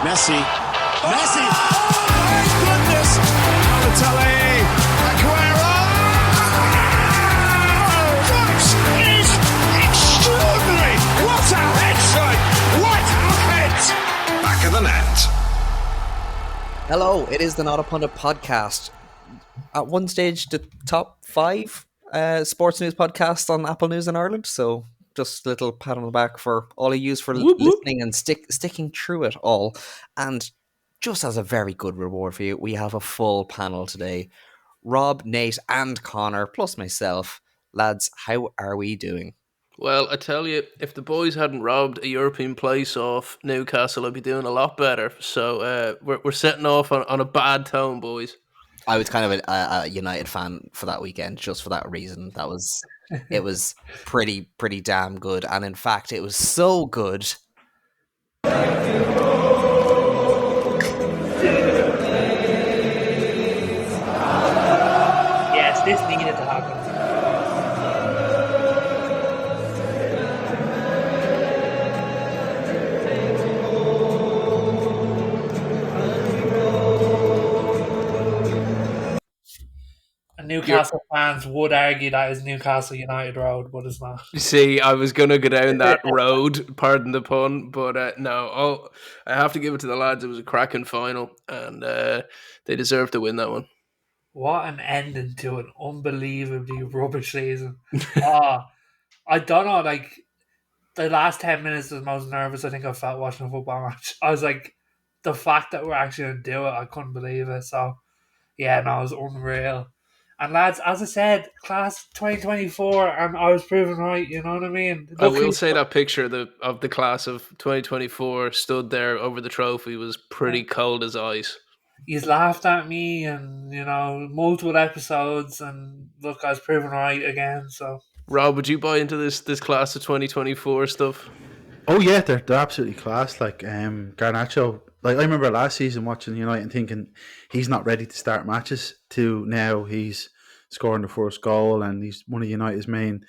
Messi. Messi. Oh my goodness. Balotelli. Aguero. That is extraordinary. What a head, son. What a head. Back of the net. Hello, it is the Not a Pundit podcast. At one stage, the top 5 sports news podcasts on Apple News in Ireland. So just a little pat on the back for all of you for listening and sticking through it all. And just as a very good reward for you, we have a full panel today. Rob, Nate and Connor, plus myself. Lads, how are we doing? Well, I tell you, if the boys hadn't robbed a European place off Newcastle, I'd be doing a lot better. So we're setting off on a bad tone, boys. I was kind of a United fan for that weekend, just for that reason. It was pretty damn good, and in fact, it was so good. Yes, this needed to happen. Newcastle fans would argue that is Newcastle United Road, but it's not. See, I was going to go down that road, pardon the pun, but no. Oh, I have to give it to the lads. It was a cracking final, and they deserve to win that one. What an ending to an unbelievably rubbish season. I don't know, like, the last 10 minutes was the most nervous I think I've felt watching a football match. I was like, the fact that we're actually going to do it, I couldn't believe it. So, yeah, no, it was unreal. And lads, as I said, class 2024, and I was proven right, you know what I mean? I will say that picture of the class of 2024 stood there over the trophy was pretty cold as ice. He's laughed at me and, multiple episodes, and look, I was proven right again, so. Rob, would you buy into this class of 2024 stuff? Oh yeah, they're absolutely class. Like Garnacho, like I remember last season watching United and thinking he's not ready to start matches. To now he's scoring the first goal and he's one of United's main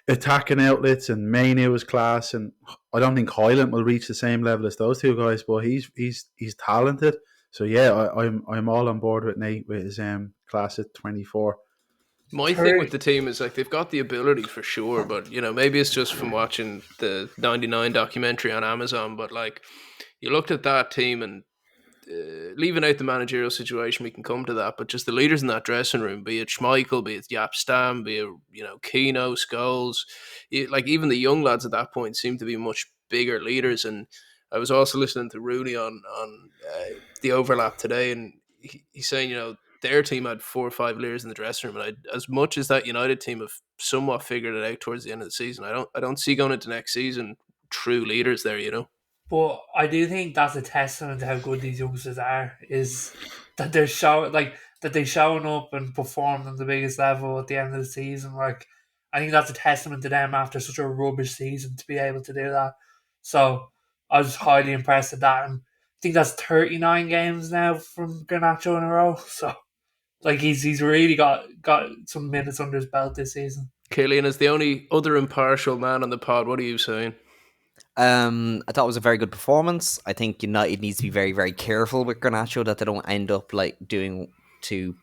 attacking outlets. And Mainu was class, and I don't think Hyland will reach the same level as those two guys, but he's talented. So yeah, I'm all on board with Nate with his class at 24. My thing with the team is like they've got the ability for sure, but maybe it's just from watching the 99 documentary on Amazon. But like you looked at that team and leaving out the managerial situation, we can come to that. But just the leaders in that dressing room, be it Schmeichel, be it Jaap Stam, be it Keno, Scholes, like even the young lads at that point seem to be much bigger leaders. And I was also listening to Rooney on the overlap today, and he's saying their team had 4 or 5 leaders in the dressing room, and as much as that United team have somewhat figured it out towards the end of the season, I don't see going into next season true leaders there. But I do think that's a testament to how good these youngsters are. Is that they're showing up and performing on the biggest level at the end of the season. Like I think that's a testament to them after such a rubbish season to be able to do that. So I was highly impressed with that, and I think that's 39 games now from Garnacho in a row. So. Like he's really got some minutes under his belt this season. Killian is the only other impartial man on the pod. What are you saying? I thought it was a very good performance. I think United needs to be very, very careful with Garnacho that they don't end up like doing to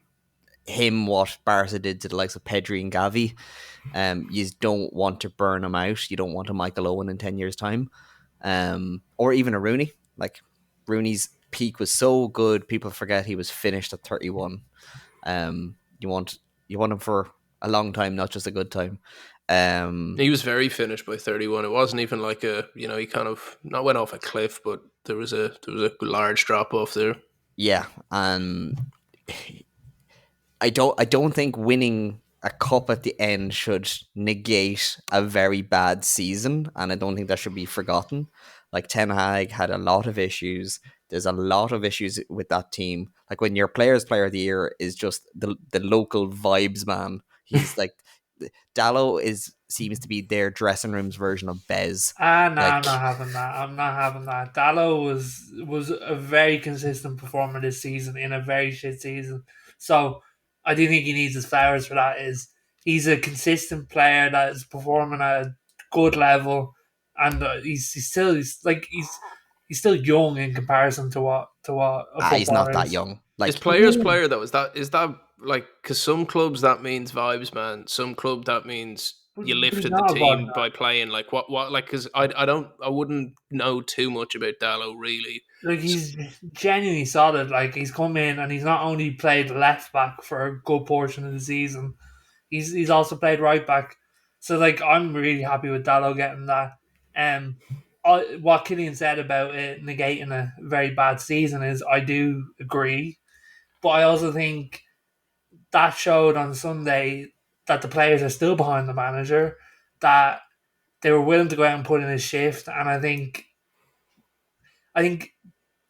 him what Barca did to the likes of Pedri and Gavi. You don't want to burn him out. You don't want a Michael Owen in 10 years' time, or even a Rooney. Like Rooney's peak was so good, people forget he was finished at 31. You want him for a long time, not just a good time. He was very finished by 31. It wasn't even like he kind of not went off a cliff, but there was a large drop off there. Yeah, and I don't think winning a cup at the end should negate a very bad season, and I don't think that should be forgotten. Like Ten Hag had a lot of issues. There's a lot of issues with that team. Like when your player's player of the year is just the local vibes man. He's like Dallo seems to be their dressing room's version of Bez. No, I'm not having that. I'm not having that. Dallo was a very consistent performer this season in a very shit season. So I do think he needs his flowers for that. He's a consistent player that is performing at a good level, and he's he's still young in comparison to what a He's not footballer that is. young. Like Is players player though? Is that like, because some clubs that means vibes, man. Some club that means you But he's lifted the not a bad team by playing. Like what like, because I wouldn't know too much about Dallo really. Like, he's genuinely solid. Like, he's come in and he's not only played left back for a good portion of the season, he's also played right back. So, like, I'm really happy with Dallo getting that. What Killian said about it negating a very bad season is, I do agree, but I also think that showed on Sunday that the players are still behind the manager, that they were willing to go out and put in a shift, and I think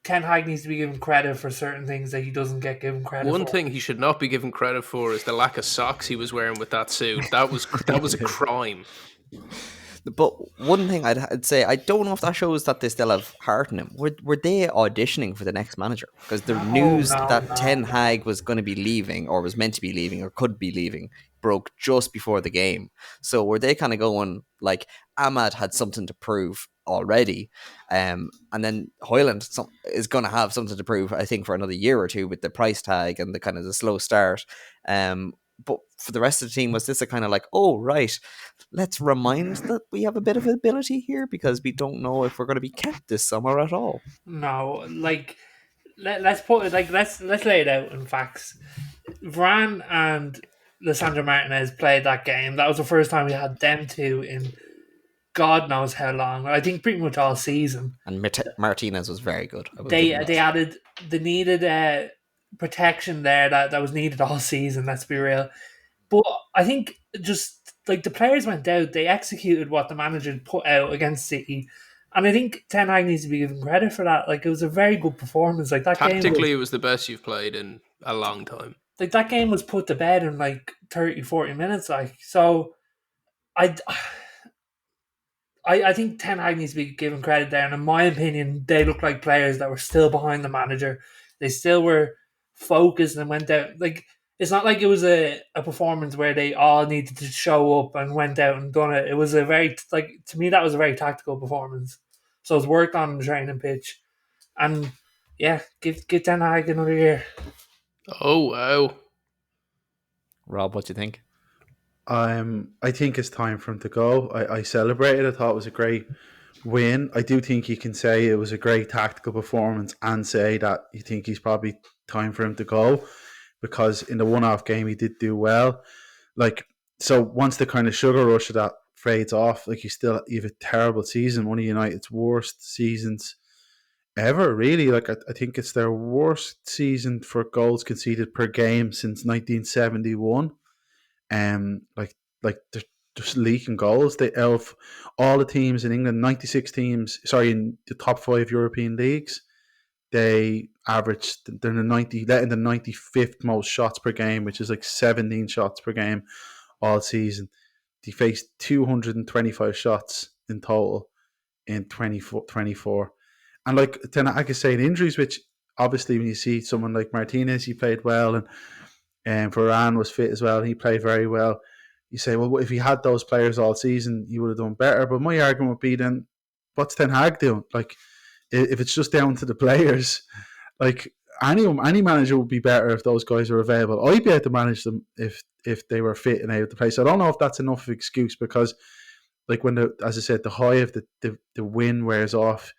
Ten Hag needs to be given credit for certain things that he doesn't get given credit One for. thing he should not be given credit for is the lack of socks he was wearing with that suit. That was a crime. But one thing I'd say, I don't know if that shows that they still have heart in him. Were they auditioning for the next manager? Because the news that Ten Hag was going to be leaving, or was meant to be leaving, or could be leaving, broke just before the game. So were they kind of going, like, Ahmad had something to prove already, and then Hoyland is going to have something to prove, I think, for another year or two with the price tag and the kind of the slow start. But for the rest of the team, was this a kind of like, oh, right, let's remind that we have a bit of ability here because we don't know if we're going to be kept this summer at all? No, like, let's put it like, let's lay it out in facts. Varane and Lissandro Martinez played that game. That was the first time we had them two in God knows how long. I think pretty much all season. And Martinez was very good. They added the needed protection there that was needed all season. Let's be real. But I think just like the players went out, they executed what the manager put out against City, and I think Ten Hag needs to be given credit for that. Like, it was a very good performance. Like, that Tactically, game it was the best you've played in a long time. like that game was put to bed in like 30, 40 minutes. Like, so I think Ten Hag needs to be given credit there, and in my opinion, they look like players that were still behind the manager. They still were focused and went out. Like, it's not like it was a performance where they all needed to show up and went out and done it. It was a very, like, to me, that was a very tactical performance. So it's worked on the training pitch, and yeah, give Ten Hag another year. Oh wow, Rob, what do you think? I think it's time for him to go. I celebrated. I thought it was a great win. I do think you can say it was a great tactical performance and say that you think he's probably time for him to go, because in the one-off game he did do well. Like, so once the kind of sugar rush of that fades off, like, you have a terrible season, one of United's worst seasons ever, really. Like, I think it's their worst season for goals conceded per game since 1971. Like they're just leaking goals. They of all the teams in England, 96 teams, sorry, in the top 5 European leagues, they averaged, they're letting the 95th most shots per game, which is like 17 shots per game all season. They faced 225 shots in total in 24. And like, then I could say in injuries, which obviously when you see someone like Martinez, he played well, and Varane was fit as well, he played very well. You say, well, if he had those players all season, he would have done better. But my argument would be, then what's Ten Hag doing? Like, if it's just down to the players, like, any manager would be better if those guys were available. I'd be able to manage them if they were fit and out to play. So I don't know if that's enough of an excuse, because, like, when as I said, the high of the win wears off,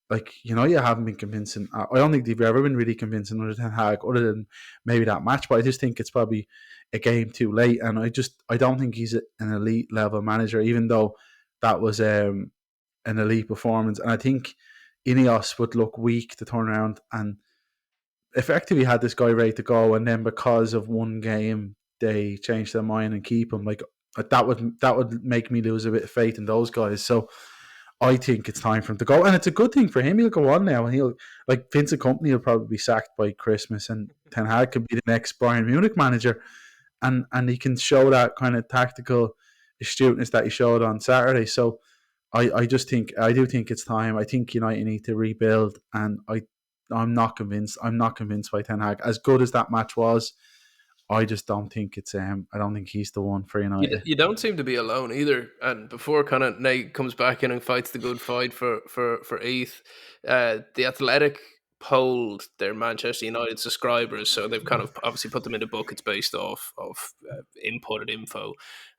like, you haven't been convincing. I don't think they've ever been really convincing under Ten Hag, other than maybe that match. But I just think it's probably a game too late, and I don't think he's an elite level manager, even though that was an elite performance. And I think Ineos would look weak to turn around and effectively had this guy ready to go, and then because of one game they changed their mind and keep him. Like, that would make me lose a bit of faith in those guys. So I think it's time for him to go, and it's a good thing for him. He'll go on now, and he'll, like, Vincent Kompany will probably be sacked by Christmas, and Ten Hag could be the next Bayern Munich manager, and he can show that kind of tactical astuteness that he showed on Saturday. So I do think it's time. I think United need to rebuild, and I'm not convinced. I'm not convinced by Ten Hag. As good as that match was, I just don't think it's I don't think he's the one for United. You don't seem to be alone either. And before kind of Nate comes back in and fights the good fight for ETH, the Athletic polled their Manchester United subscribers, so they've kind of obviously put them into buckets based off of inputted info,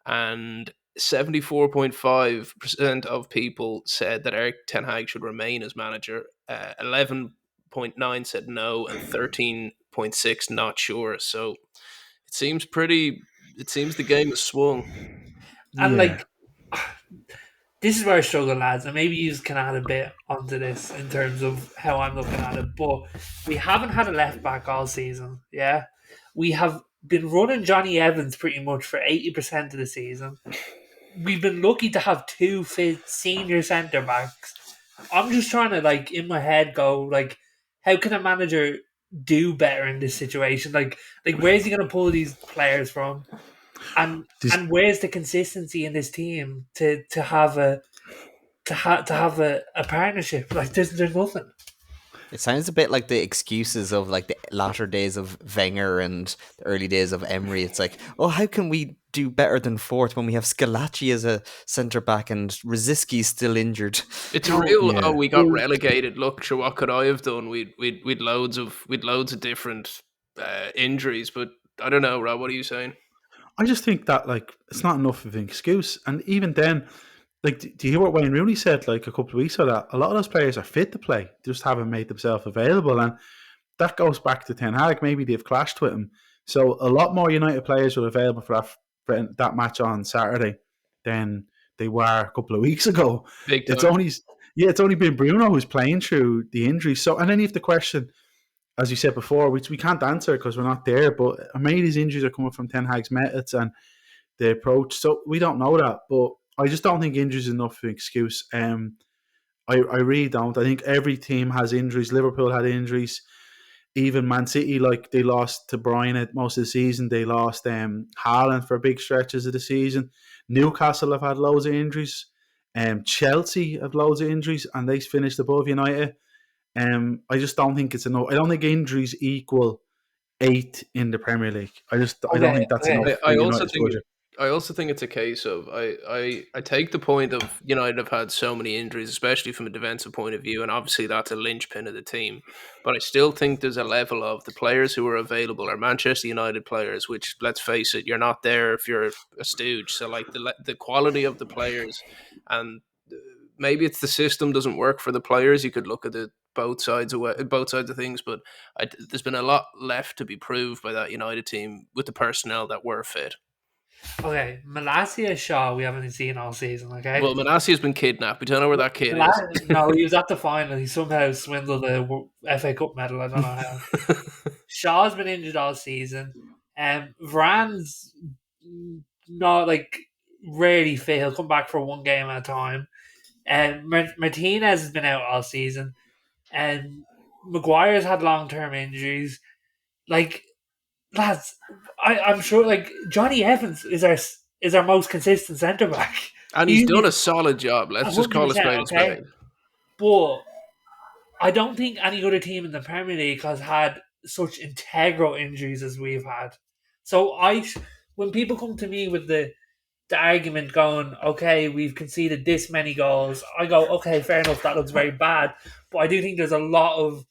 and 74.5% of people said that Eric Ten Hag should remain as manager. 11.9 said no, and 13.6 not sure. So it seems the game has swung. And Yeah. like, this is where I struggle, lads, and maybe you can add a bit onto this in terms of how I'm looking at it. But we haven't had a left back all season. Yeah, we have been running Johnny Evans pretty much for 80% of the season. We've been lucky to have 2 fit senior centre backs. I'm just trying to, like, in my head go, like, how can a manager do better in this situation? Like where's he going to pull these players from? And where's the consistency in this team to have a partnership? Like, there's nothing. It sounds a bit like the excuses of like the latter days of Wenger and the early days of Emery. It's like, oh, how can we do better than fourth when we have Scalacci as a centre back and Rosiski's still injured? It's a real we got relegated. Look, sure, what could I have done? We'd loads of different injuries, but I don't know, Rob. What are you saying? I just think that like it's not enough of an excuse, and even then, like, do you hear what Wayne Rooney said like a couple of weeks ago? That a lot of those players are fit to play, just haven't made themselves available, and that goes back to Ten Hag. Maybe they've clashed with him. So a lot more United players were available for that match on Saturday than they were a couple of weeks ago. It's only been Bruno who's playing through the injury. So, and then you have the question, as you said before, which we can't answer because we're not there, but maybe these injuries are coming from Ten Hag's methods and the approach. So we don't know that, but I just don't think injuries is enough of an excuse. I really don't. I think every team has injuries. Liverpool had injuries. Even Man City, like, they lost to Bruyne at most of the season. They lost Haaland for big stretches of the season. Newcastle have had loads of injuries. Chelsea have loads of injuries, and they finished above United. I just don't think it's enough. I don't think injuries equal 8 in the Premier League. I don't think that's enough. I also think it's a case of I take the point of United have had so many injuries, especially from a defensive point of view, and obviously that's a linchpin of the team. But I still think there's a level of the players who are available are Manchester United players, which, let's face it, you're not there if you're a stooge. So like the quality of the players, and maybe it's the system doesn't work for the players. You could look at it both sides of things, but there's been a lot left to be proved by that United team with the personnel that were fit. Okay, Malacia Shaw we haven't seen all season, okay? Well, Malacia's been kidnapped. We don't know where that kid is. No, he was at the final. He somehow swindled a FA Cup medal. I don't know how. Shaw's been injured all season. Varane's not, like, rarely fit. He'll come back for one game at a time. And Martinez has been out all season. And Maguire's had long-term injuries. Like, lads, I'm sure, like, Johnny Evans is our most consistent centre back, and he's done a solid job. Let's just call a spade a spade. But I don't think any other team in the Premier League has had such integral injuries as we've had. So when people come to me with the argument going, okay, we've conceded this many goals, I go, okay, fair enough, that looks very bad. But I do think there's a lot of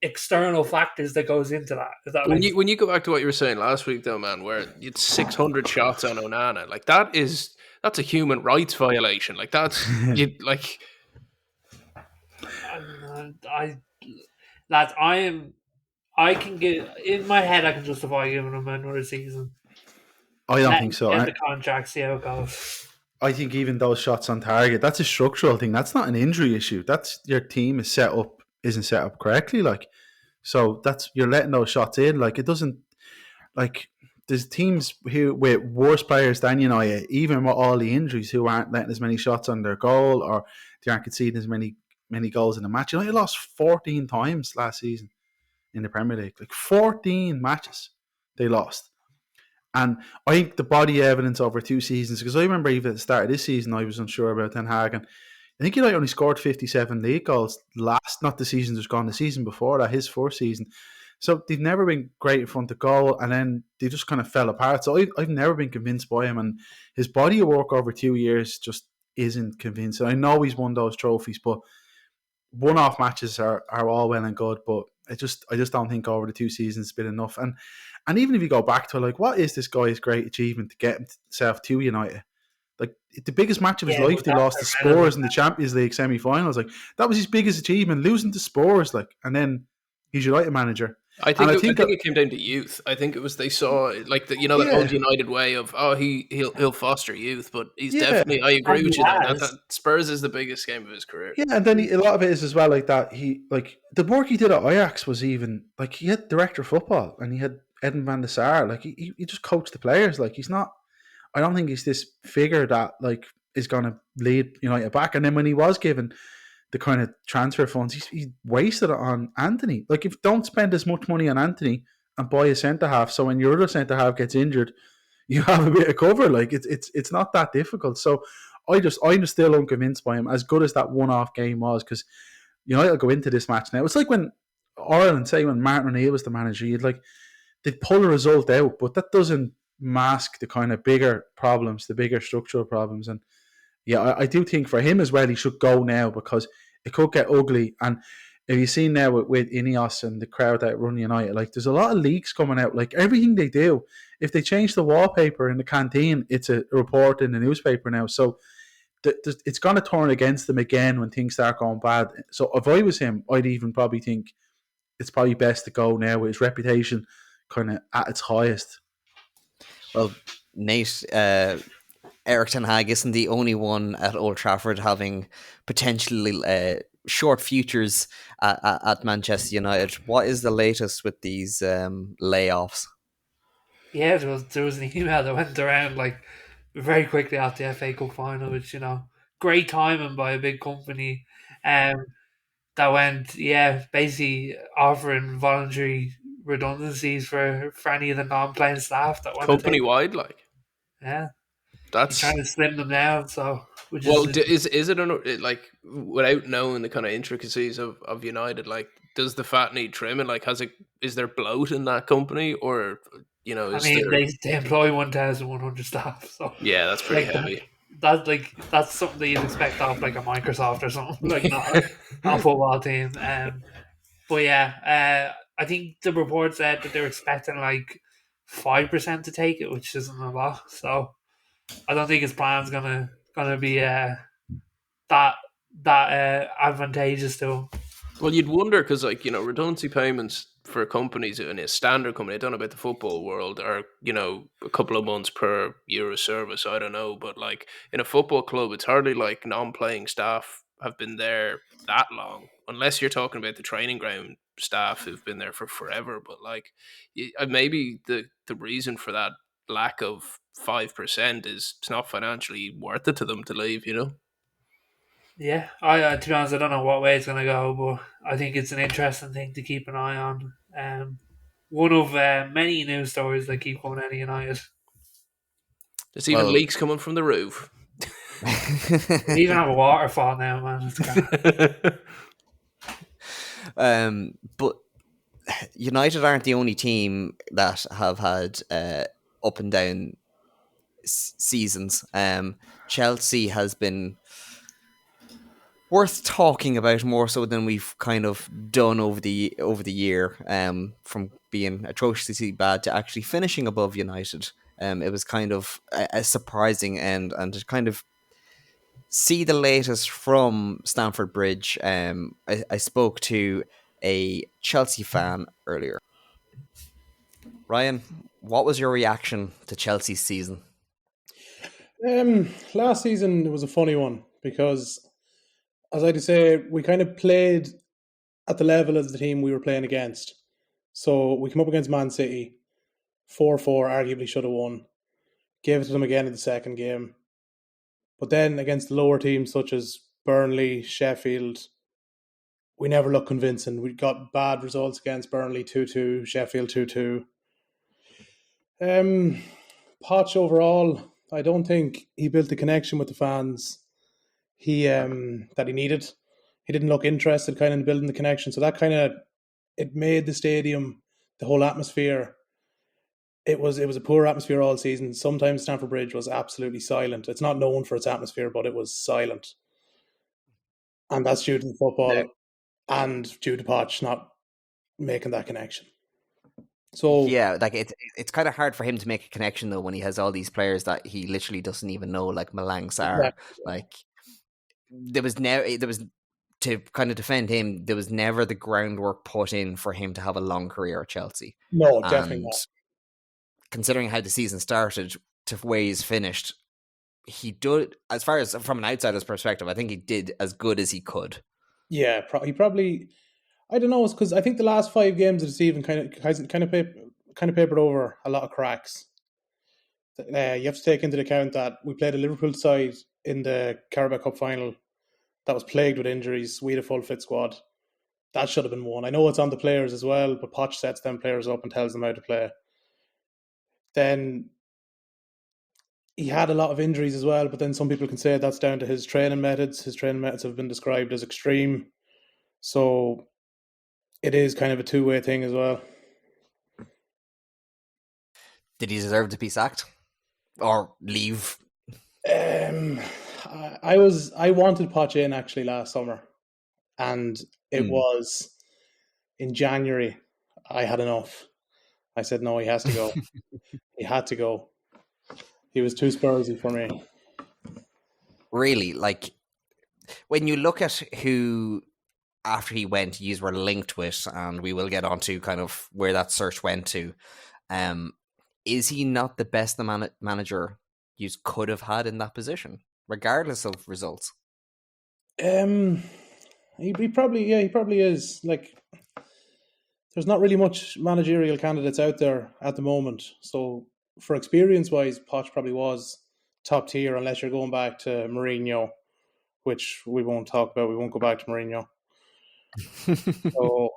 external factors that goes into that. When you go back to what you were saying last week, though, man, where you had 600 shots on Onana, like that's a human rights violation. Like that's I can get in my head. I can justify giving him another season. I don't think so. Get the contract, see how it goes. I think even those shots on target, that's a structural thing. That's not an injury issue. That's your team isn't set up correctly. Like, so you're letting those shots in. Like, it doesn't, like, there's teams who with worse players than United, even with all the injuries, who aren't letting as many shots on their goal, or they aren't conceding as many goals in the match. United lost 14 times last season in the Premier League. Like, 14 matches they lost. And I think the body evidence over 2 seasons, because I remember even at the start of this season, I was unsure about Ten Hag, and I think United only scored 57 league goals not the season just gone, the season before that, his first season. So they've never been great in front of goal, and then they just kind of fell apart. So I've never been convinced by him, and his body of work over 2 years just isn't convincing. I know he's won those trophies, but one-off matches are all well and good, but I just don't think over the 2 seasons it's been enough. And even if you go back to like, what is this guy's great achievement to get himself to United? Like the biggest match of his life, they lost to Spurs in the Champions League semi-finals. Like that was his biggest achievement, losing to Spurs. Like, and then he's United manager. I think it came down to youth. I think it was they saw like the that old United way of he'll foster youth, but he's definitely. I agree with you that Spurs is the biggest game of his career. Yeah, and then a lot of it is as well like that. He like the work he did at Ajax was even like he had director of football and he had Eden van der Sar. Like he just coached the players. Like he's not. I don't think he's this figure that like is going to lead United back. And then when he was given the kind of transfer funds, he wasted it on Anthony. Like, if don't spend as much money on Anthony and buy a centre half, so when your other centre half gets injured, you have a bit of cover. Like, it's not that difficult. So I'm just still unconvinced by him. As good as that one-off game was, because United will go into this match now. It's like when Ireland, say when Martin O'Neill was the manager, they'd pull a result out, but that doesn't mask the kind of bigger problems, the bigger structural problems. And yeah, I do think for him as well, he should go now because it could get ugly. And if you've seen now with Ineos and the crowd that run United, like there's a lot of leaks coming out. Like everything they do, if they change the wallpaper in the canteen, it's a report in the newspaper now. So it's going to turn against them again when things start going bad. So if I was him, I'd even probably think it's probably best to go now with his reputation kind of at its highest. Well, Nate, Eric Ten Hag isn't the only one at Old Trafford having potentially short futures at Manchester United. What is the latest with these layoffs? Yeah, there was an email that went around like very quickly after the FA Cup final, which great timing by a big company, that went basically offering voluntary redundancies for any of the non-playing staff that want company wide, like that's trying to slim them down. So, is it like without knowing the kind of intricacies of United, like does the fat need trimming? Like is there bloat in that company, or they employ 1,100 staff, so yeah, that's pretty heavy. That's something that you'd expect off like a Microsoft or something, like not a football team. But yeah, I think the report said that they're expecting like 5% to take it, which isn't a lot. So I don't think his plan's gonna be that advantageous to him. Well, you'd wonder because redundancy payments for companies in a standard company, I don't know about the football world, are a couple of months per year of service. I don't know, but like in a football club, it's hardly like non-playing staff have been there that long, unless you're talking about the training ground staff who've been there for forever. But like maybe the reason for that lack of 5% is it's not financially worth it to them to leave. Yeah, I to be honest, I don't know what way it's going to go, but I think it's an interesting thing to keep an eye on. One of many news stories that keep coming out of United. There's even leaks coming from the roof. We even have a waterfall now, man. It's but United aren't the only team that have had up and down seasons. Chelsea has been worth talking about more so than we've kind of done over the year. From being atrociously bad to actually finishing above United. It was kind of a surprising end, and to kind of see the latest from Stamford Bridge. I spoke to a Chelsea fan earlier. Ryan, what was your reaction to Chelsea's season? Last season it was a funny one because, as I say, we kind of played at the level of the team we were playing against. So we came up against Man City, 4-4, arguably should have won. Gave it to them again in the second game. But then against the lower teams such as Burnley, Sheffield, we never looked convincing. We got bad results against Burnley 2-2, Sheffield 2-2. Poch overall, I don't think he built the connection with the fans that he needed. He didn't look interested kind of in building the connection. So that kind of, it made the stadium the whole atmosphere. It was a poor atmosphere all season. Sometimes Stamford Bridge was absolutely silent. It's not known for its atmosphere, but it was silent, and that's due to the football and due to Poch not making that connection. So yeah, like it's kind of hard for him to make a connection though when he has all these players that he literally doesn't even know, like Malang Sarr. Exactly. Like there was to kind of defend him, there was never the groundwork put in for him to have a long career at Chelsea. No, definitely not. Considering how the season started to where he's finished, he did, as far as from an outsider's perspective, I think he did as good as he could. Yeah, he probably. I don't know, because I think the last 5 games of the season kind of papered over a lot of cracks. You have to take into account that we played a Liverpool side in the Carabao Cup final that was plagued with injuries. We had a full fit squad. That should have been won. I know it's on the players as well, but Poch sets them players up and tells them how to play. Then he had a lot of injuries as well, but then some people can say that's down to his training methods. His training methods have been described as extreme. So it is kind of a two-way thing as well. Did he deserve to be sacked or leave? I wanted Poch in actually last summer, and it was in January. I had enough. I said no, he has to go. He had to go. He was too Spursy for me. Really, like when you look at who after he went, you were linked with, and we will get on to kind of where that search went to. Is he not the best manager you could have had in that position, regardless of results? He probably is. Like, there's not really much managerial candidates out there at the moment. So, for experience-wise, Poch probably was top tier, unless you're going back to Mourinho, which we won't talk about. We won't go back to Mourinho. So,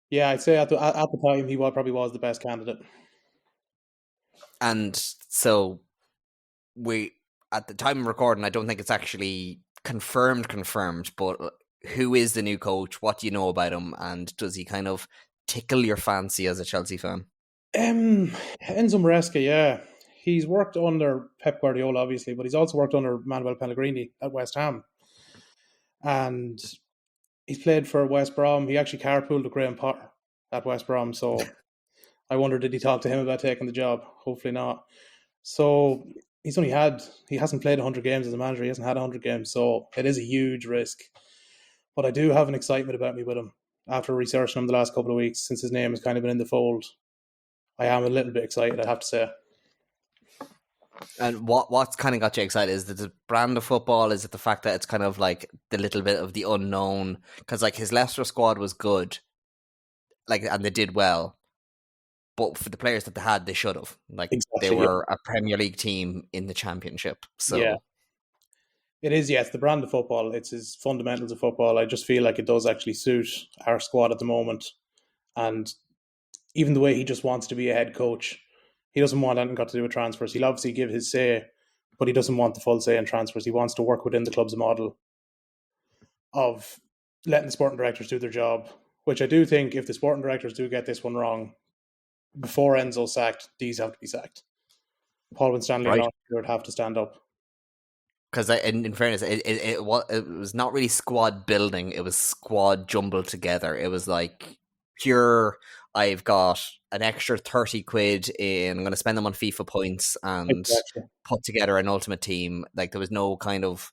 yeah, I'd say at the time he probably was the best candidate. And so we, at the time of recording, I don't think it's actually confirmed, but who is the new coach? What do you know about him? And does he kind of tickle your fancy as a Chelsea fan? Enzo Maresca, yeah. He's worked under Pep Guardiola, obviously, but he's also worked under Manuel Pellegrini at West Ham. And he's played for West Brom. He actually carpooled with Graham Potter at West Brom. So I wonder, did he talk to him about taking the job? Hopefully not. So he hasn't played 100 games as a manager. He hasn't had 100 games. So it is a huge risk. But I do have an excitement about me with him. After researching him the last couple of weeks, since his name has kind of been in the fold, I am a little bit excited, I have to say. And what's kind of got you excited? Is it the brand of football? Is it the fact that it's kind of like the little bit of the unknown? Because like his Leicester squad was good, like, and they did well, but for the players that they had, they should have. Like they were a Premier League team in the Championship. So yeah, it is. Yes, the brand of football. It's his fundamentals of football. I just feel like it does actually suit our squad at the moment, and even the way he just wants to be a head coach. He doesn't want anything got to do with transfers. He'll obviously give his say, but he doesn't want the full say in transfers. He wants to work within the club's model of letting the sporting directors do their job, which I do think if the sporting directors do get this one wrong, before Enzo's sacked, these have to be sacked. Paul Winstanley and Arthur would have to stand up. Because in fairness, it was not really squad building. It was squad jumbled together. It was like pure, I've got an extra 30 quid in, I'm going to spend them on FIFA points and put together an ultimate team. Like there was no kind of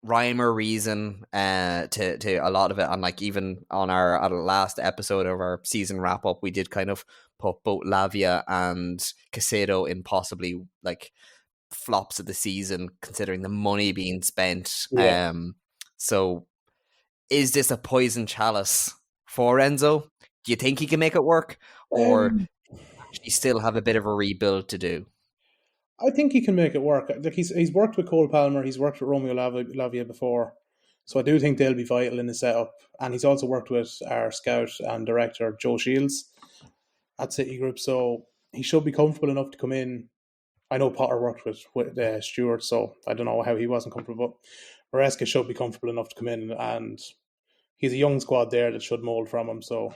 rhyme or reason to a lot of it. And like even on our last episode of our season wrap up, we did kind of put both Lavia and Caicedo in possibly like flops of the season, considering the money being spent. Yeah. So is this a poison chalice for Enzo? Do you think he can make it work, or does he still have a bit of a rebuild to do? I think he can make it work. Like he's worked with Cole Palmer, he's worked with Romeo Lavia before, so I do think they'll be vital in the setup. And he's also worked with our scout and director Joe Shields at City Group, so he should be comfortable enough to come in. I know Potter worked with Stewart, so I don't know how he wasn't comfortable. But Maresca should be comfortable enough to come in, and he's a young squad there that should mould from him. So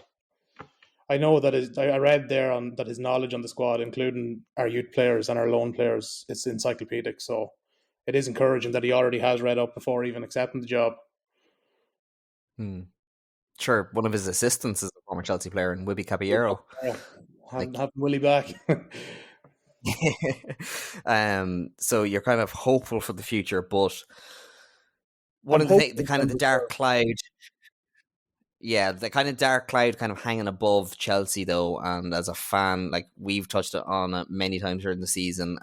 I know that I read there on that his knowledge on the squad, including our youth players and our loan players, it's encyclopedic. So it is encouraging that he already has read up before even accepting the job. Sure, one of his assistants is a former Chelsea player, and Wibby Caballero. Have Willie back. So you're kind of hopeful for the future, but one of the kind of the dark cloud. Yeah, the kind of dark cloud kind of hanging above Chelsea, though, and as a fan, like we've touched on it many times during the season,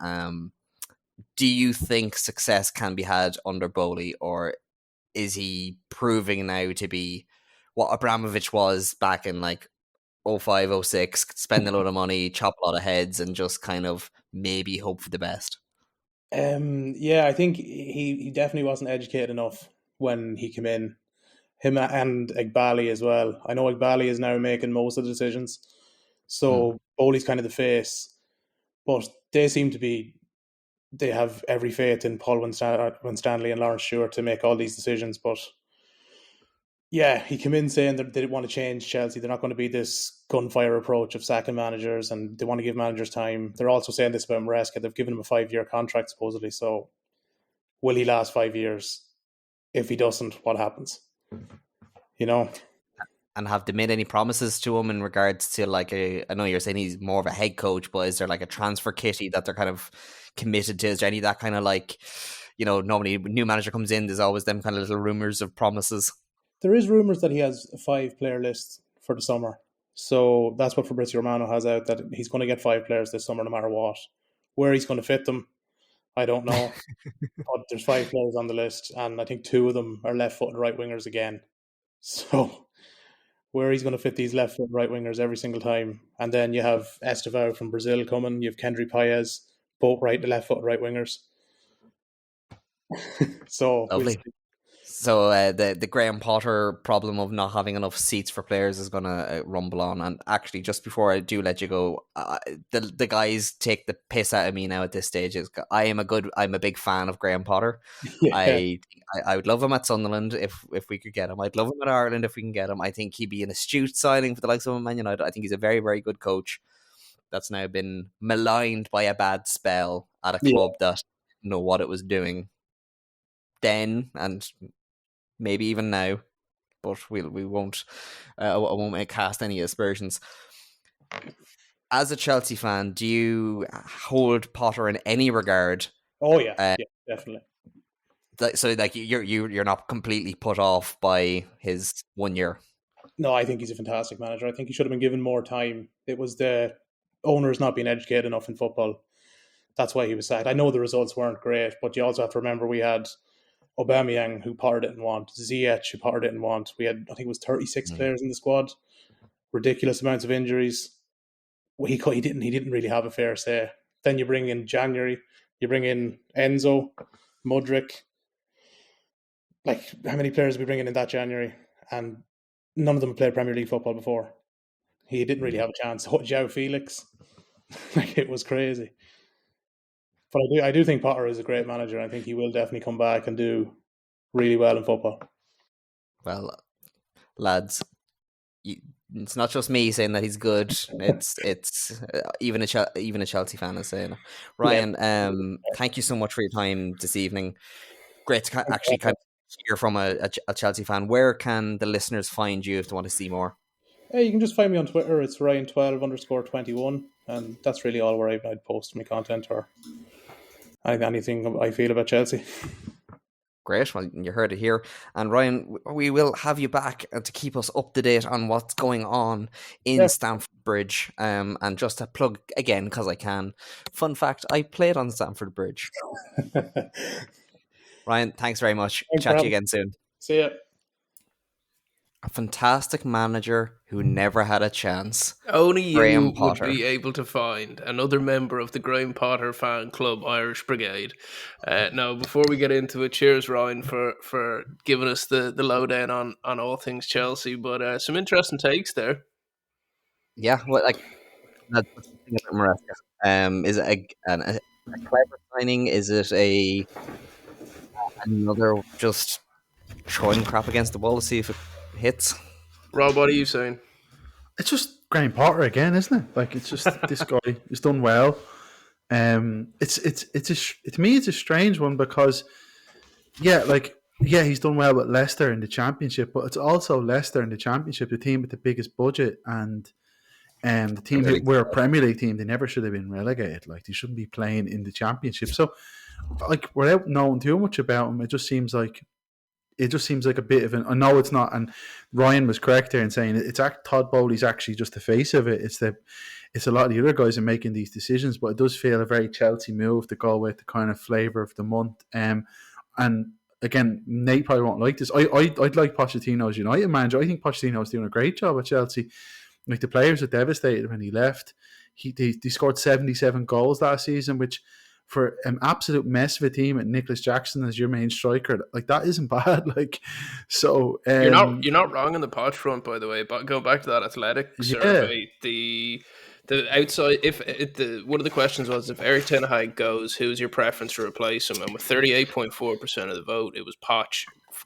do you think success can be had under Bowley, or is he proving now to be what Abramovich was back in like 05, 06, spend a lot of money, chop a lot of heads, and just kind of maybe hope for the best? Yeah, I think he definitely wasn't educated enough when he came in. Him and Igbali as well. I know Igbali is now making most of the decisions. So Bowley's kind of the face. But they seem to be, they have every faith in Paul Winstanley and Lawrence Stewart to make all these decisions. But yeah, he came in saying that they didn't want to change Chelsea. They're not going to be this gunfire approach of sacking managers, and they want to give managers time. They're also saying this about Maresca. They've given him a 5-year contract, supposedly. So will he last 5 years? If he doesn't, what happens? You know, and have they made any promises to him in regards to like I know you're saying he's more of a head coach, but is there like a transfer kitty that they're kind of committed to? Is there any that kind of like, normally new manager comes in, there's always them kind of little rumors of promises? There is rumors that he has a 5-player list for the summer. So that's what Fabrizio Romano has out, that he's going to get 5 players this summer no matter what. Where he's going to fit them, I don't know. But there's 5 players on the list, and I think 2 of them are left-footed right wingers again. So where he's going to fit these left-footed right wingers every single time. And then you have Estevao from Brazil coming. You have Kendry Paez, both left-footed right wingers. So lovely. So the Graham Potter problem of not having enough seats for players is going to rumble on. And actually, just before I do let you go, the guys take the piss out of me now at this stage. I'm a big fan of Graham Potter. Yeah. I would love him at Sunderland if we could get him. I'd love him at Ireland if we can get him. I think he'd be an astute signing for the likes of Man United. I think he's a very, very good coach that's now been maligned by a bad spell at a club that didn't know what it was doing then, and maybe even now, but we won't. I won't cast any aspersions. As a Chelsea fan, do you hold Potter in any regard? Oh yeah, definitely. So like you're not completely put off by his 1 year. No, I think he's a fantastic manager. I think he should have been given more time. It was the owners not being educated enough in football. That's why he was sacked. I know the results weren't great, but you also have to remember we had Aubameyang, who Potter didn't want, Ziyech, who Potter didn't want. We had, I think it was 36 players in the squad, ridiculous amounts of injuries. He didn't really have a fair say. Then you bring in January, you bring in Enzo, Mudryk. Like, how many players did we bring in that January? And none of them played Premier League football before. He didn't really have a chance. João Felix, like, it was crazy. But I do think Potter is a great manager. I think he will definitely come back and do really well in football. Well, lads, it's not just me saying that he's good. It's even a Chelsea fan is saying it. Ryan, thank you so much for your time this evening. Great to actually kind of hear from a Chelsea fan. Where can the listeners find you if they want to see more? You can just find me on Twitter. It's Ryan12_21, and that's really all where I'd post my content or anything I feel about Chelsea. Great. Well, you heard it here. And Ryan, we will have you back to keep us up to date on what's going on in Stamford Bridge. And just to plug again, because I can, fun fact, I played on Stamford Bridge. Ryan, thanks very much. Chat to you again soon. See ya. A fantastic manager who never had a chance. Only Graham Potter would be able to find another member of the Graham Potter fan club Irish Brigade. Now, before we get into it, cheers, Ryan, for giving us the lowdown on all things Chelsea. But some interesting takes there. Yeah, well, like that's the thing about Maresca. Is it a clever signing? Is it another just throwing crap against the wall to see if it hits? Rob, what are you saying? It's just Graham Potter again, isn't it? Like it's just this guy has done well. To me it's a strange one because he's done well with Leicester in the Championship, but it's also Leicester in the Championship, the team with the biggest budget, and the team Premier League. we're a Premier League team. They never should have been relegated. Like they shouldn't be playing in the Championship. So, like without knowing too much about them, it just seems like a bit of an. I know it's not, and Ryan was correct there in saying it's Todd Bowley's actually just the face of it. It's a lot of the other guys are making these decisions, but it does feel a very Chelsea move to go with the kind of flavour of the month. And again, Nate probably won't like this. I'd like Pochettino as United manager. I think Pochettino is doing a great job at Chelsea. Like the players were devastated when he left. They scored 77 goals last season, which for an absolute mess of a team with Nicholas Jackson as your main striker, like that isn't bad. Like, so you're not wrong on the Poch front, by the way. But going back to that athletic survey, the outside, one of the questions was if Eric Ten Hag goes, who's your preference to replace him? And with 38.4% of the vote, it was Poch,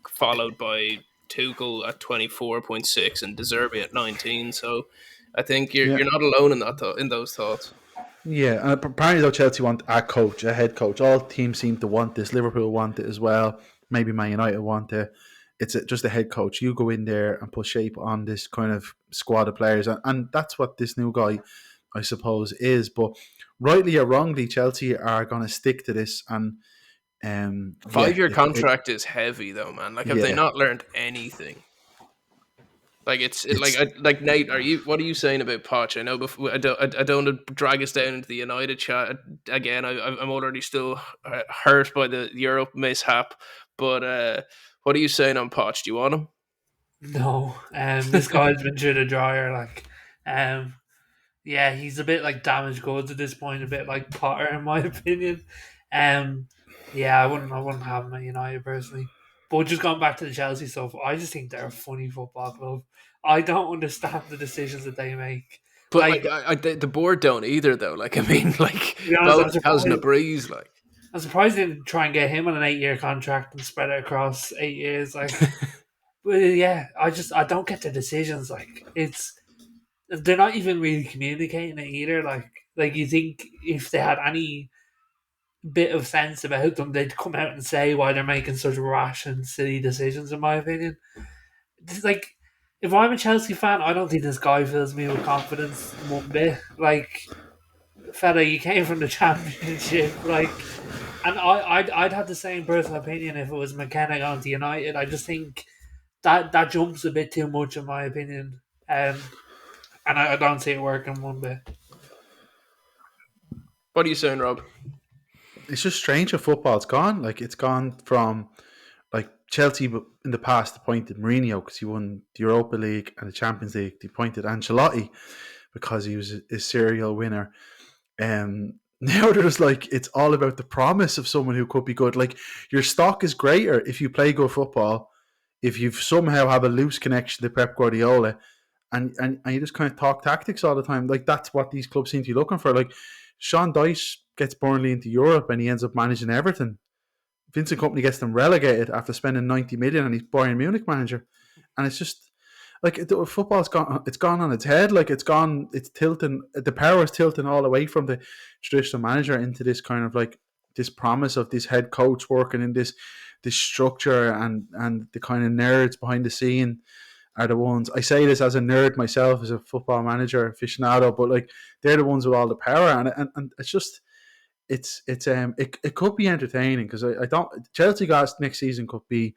followed by Tuchel at 24.6% and De Zerbi at 19%. So I think you're not alone in those thoughts. Yeah, and apparently though Chelsea want a head coach. All teams seem to want this. Liverpool want it as well. Maybe Man United want it. It's just a head coach. You go in there and put shape on this kind of squad of players, and that's what this new guy, I suppose, is. But rightly or wrongly, Chelsea are going to stick to this. And 5-year contract is heavy, though, man. Like, have they not learned anything? Like like Nate, what are you saying about Poch? I know before, I don't want to drag us down into the United chat again. I'm already still hurt by the Europe mishap. But what are you saying on Poch? Do you want him? No, this guy's been through the dryer. Like, he's a bit like damaged goods at this point. A bit like Potter, in my opinion. I wouldn't have him at United personally. But just going back to the Chelsea stuff, I just think they're a funny football club. I don't understand the decisions that they make. But the board don't either, though. Like, I mean, like, hasn't a breeze. Like, I'm surprised they didn't try and get him on an 8-year contract and spread it across 8 years. Like, but I don't get the decisions. Like, they're not even really communicating it either. Like you think if they had any bit of sense about them, they'd come out and say why they're making such rash and silly decisions, in my opinion. It's like, if I'm a Chelsea fan, I don't think this guy fills me with confidence one bit. Like, fella, you came from the Championship, like, and I'd have the same personal opinion if it was McKenna going to United. I just think that jumps a bit too much, in my opinion, and I don't see it working one bit. What are you saying, Rob? It's just strange how football's gone. Like, it's gone from, like, Chelsea in the past appointed Mourinho because he won the Europa League and the Champions League. They appointed Ancelotti because he was a serial winner. Now there's like, it's all about the promise of someone who could be good. Like, your stock is greater if you play good football, if you somehow have a loose connection to Pep Guardiola, and you just kind of talk tactics all the time. Like, that's what these clubs seem to be looking for. Like, Sean Dyche gets Burnley into Europe and he ends up managing Everton. Vincent Kompany gets them relegated after spending 90 million and he's Bayern Munich manager. And it's just like, football's gone. It's gone on its head. Like, it's tilting. The power is tilting all away from the traditional manager into this kind of like this promise of this head coach working in this structure, and the kind of nerds behind the scene are the ones. I say this as a nerd myself, as a football manager aficionado, but like, they're the ones with all the power, and it's just. It could be entertaining because I don't. Chelsea guys next season could be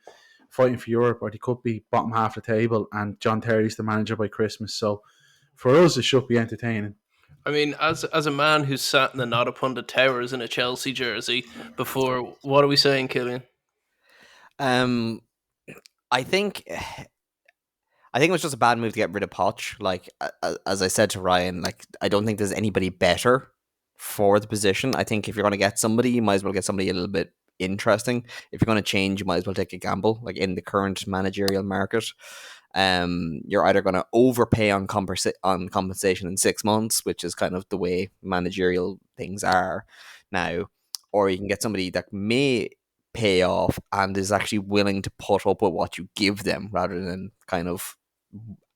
fighting for Europe, or they could be bottom half of the table, and John Terry's the manager by Christmas. So for us, it should be entertaining. I mean, as a man who's sat in the Not Upon the Towers in a Chelsea jersey before, what are we saying, Killian? I think it was just a bad move to get rid of Poch. Like, as I said to Ryan, like, I don't think there's anybody better for the position. I think if you're going to get somebody, you might as well get somebody a little bit interesting. If you're going to change, you might as well take a gamble. Like, in the current managerial market, you're either going to overpay on compensation in 6 months, which is kind of the way managerial things are now, or you can get somebody that may pay off and is actually willing to put up with what you give them rather than kind of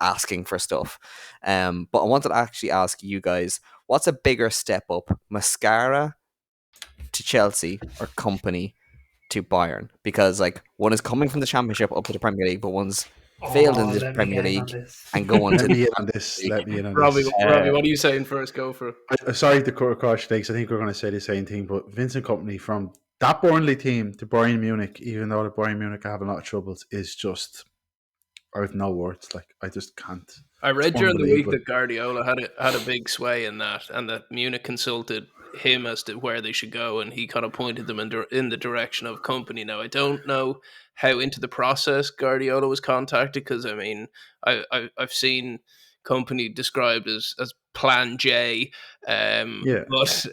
asking for stuff. But I wanted to actually ask you guys, what's a bigger step up, Mascara to Chelsea or Company to Bayern? Because like one is coming from the Championship up to the Premier League, but one's failed in Oh, the let me Premier get in on League this. and going to Let me the in on this. League. Let me in on Robbie, this. Robbie, what are you saying first? Go for it. Sorry to cut across takes. I think we're going to say the same thing, but Vincent Company from that Burnley team to Bayern Munich, even though the Bayern Munich are having a lot of troubles, is just, I have no words. Like, I just can't. I read It's during the week unbelievable. that Guardiola had a big sway in that, and that Munich consulted him as to where they should go, and he kind of pointed them in the direction of Company. Now, I don't know how into the process Guardiola was contacted, because I mean, I've seen Company described as Plan J, Yeah. but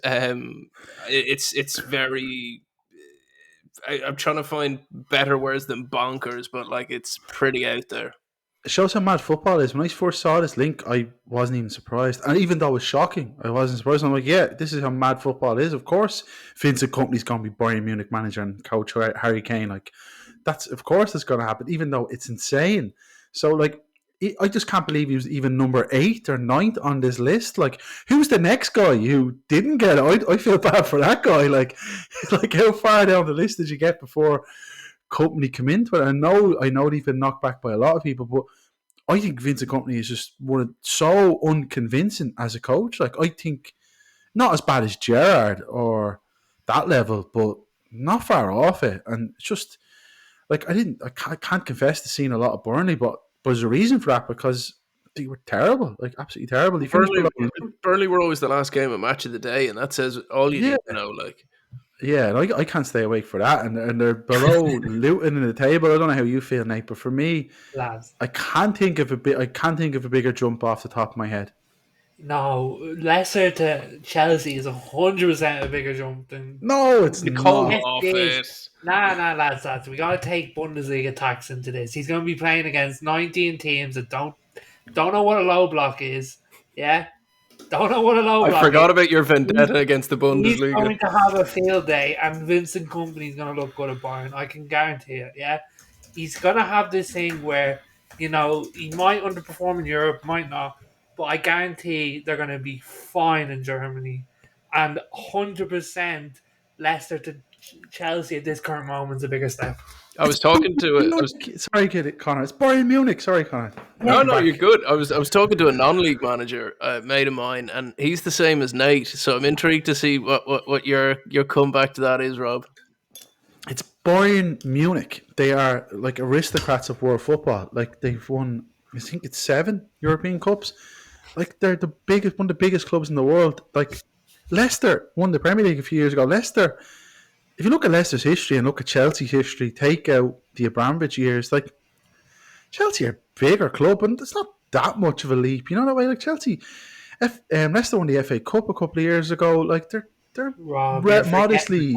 it's very. I'm trying to find better words than bonkers, but like it's pretty out there. It shows how mad football is. When I first saw this link, I wasn't even surprised. And even though it was shocking, I wasn't surprised. I'm like, yeah, this is how mad football is. Of course, Vincent Kompany's going to be Bayern Munich manager and coach Harry Kane. Like, of course it's going to happen, even though it's insane. So, like, I just can't believe he was even number 8 or 9th on this list. Like, who's the next guy who didn't get it? I feel bad for that guy. Like, how far down the list did you get before Company come into it? I know they've been knocked back by a lot of people, but I think Vincent Kompany is just so unconvincing as a coach. Like, I think not as bad as Gerrard or that level, but not far off it. And it's just like I can't confess to seeing a lot of Burnley, but there's a reason for that, because they were terrible, like absolutely terrible. They finished Burnley were always the last game of match of the day, and that says all you need to know. Like, yeah, and I can't stay awake for that. And they're below Luton in the table. I don't know how you feel, Nate, but for me, Lads. I can't think of a bigger jump off the top of my head. No, Leicester to Chelsea is 100% a bigger jump than. No, it's not. off it. Nah, lads. We gotta take Bundesliga tax into this. He's gonna be playing against 19 teams that don't know what a low block is. Yeah, don't know what a low block is. I forgot about your vendetta against the He's Bundesliga. going to have a field day, and Vincent Kompany's going to look good at Bayern. I can guarantee it. Yeah, he's going to have this thing where he might underperform in Europe, might not, but I guarantee they're going to be fine in Germany, and 100% Leicester to Chelsea at this current moment is a bigger step. I was talking to Sorry, kid, Connor. It's Bayern Munich. Sorry, Connor. No, you're good. I was talking to a non-league manager, mate of mine, and he's the same as Nate. So I'm intrigued to see what your comeback to that is, Rob. It's Bayern Munich. They are like aristocrats of world football. Like, they've won, I think it's 7 European Cups. Like, they're one of the biggest clubs in the world. Like, Leicester won the Premier League a few years ago. Leicester, if you look at Leicester's history and look at Chelsea's history, take out the Abramovich years, like, Chelsea are a bigger club, and it's not that much of a leap. You know that way? Like, Chelsea, Leicester won the FA Cup a couple of years ago. Like, they're modestly.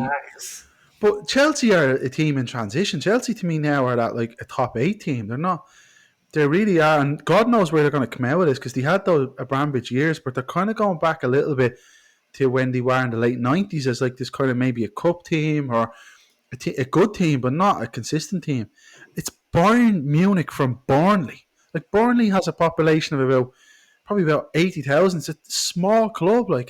But Chelsea are a team in transition. Chelsea, to me, now are that like a top 8 team. They're not. They really are, and God knows where they're going to come out with this, because they had those Abramovich years, but they're kind of going back a little bit to when they were in the late 90s as like this kind of maybe a cup team or a good team, but not a consistent team. It's Bayern Munich from Burnley. Like, Burnley has a population of probably about 80,000. It's a small club. Like,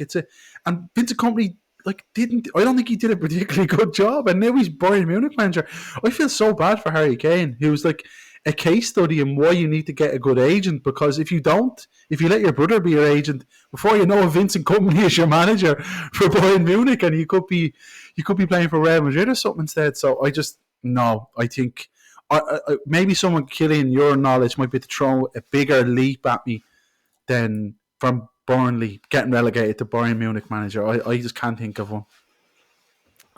and Vincent Kompany, like, I don't think he did a particularly good job, and now he's Bayern Munich manager. I feel so bad for Harry Kane, who's like a case study in why you need to get a good agent, because if you let your brother be your agent, before you know it, Vincent Kompany is your manager for Bayern Munich, and you could be playing for Real Madrid or something instead. So I think maybe someone killing your knowledge might be to throw a bigger leap at me than from Burnley getting relegated to Bayern Munich manager. I just can't think of one.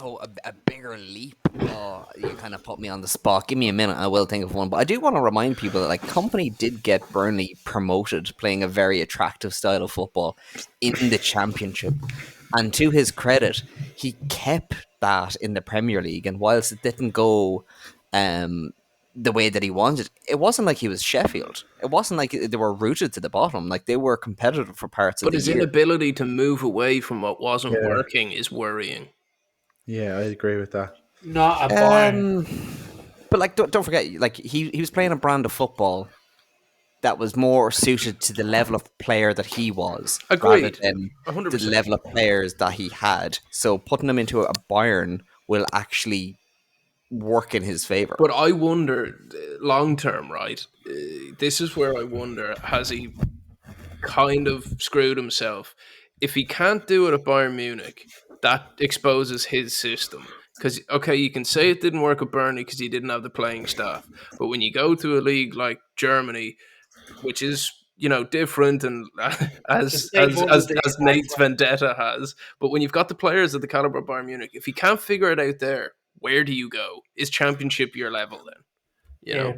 Oh, a bigger leap. Oh, you kind of put me on the spot. Give me a minute, I will think of one. But I do want to remind people that like Kompany did get Burnley promoted, playing a very attractive style of football in the Championship. And to his credit, he kept that in the Premier League. And whilst it didn't go the way that he wanted, it wasn't like he was Sheffield. It wasn't like they were rooted to the bottom. Like, they were competitive for parts of the year. But his inability to move away from what wasn't working is worrying. Yeah, I agree with that. Not a Bayern. But like, don't forget, like he was playing a brand of football that was more suited to the level of player that he was, rather Agreed. than the 100%. level of players that he had. So putting him into a Bayern will actually work in his favor. But I wonder, long term, right? This is where I wonder: has he kind of screwed himself? If he can't do it at Bayern Munich, that exposes his system. Because okay, you can say it didn't work at Burnley because he didn't have the playing staff, but when you go to a league like Germany, which is different, and as Just say as as, Bundesliga. as Nate's vendetta has, but when you've got the players of the caliber of Bayern Munich, if you can't figure it out there, where do you go? Is Championship your level then? Yeah,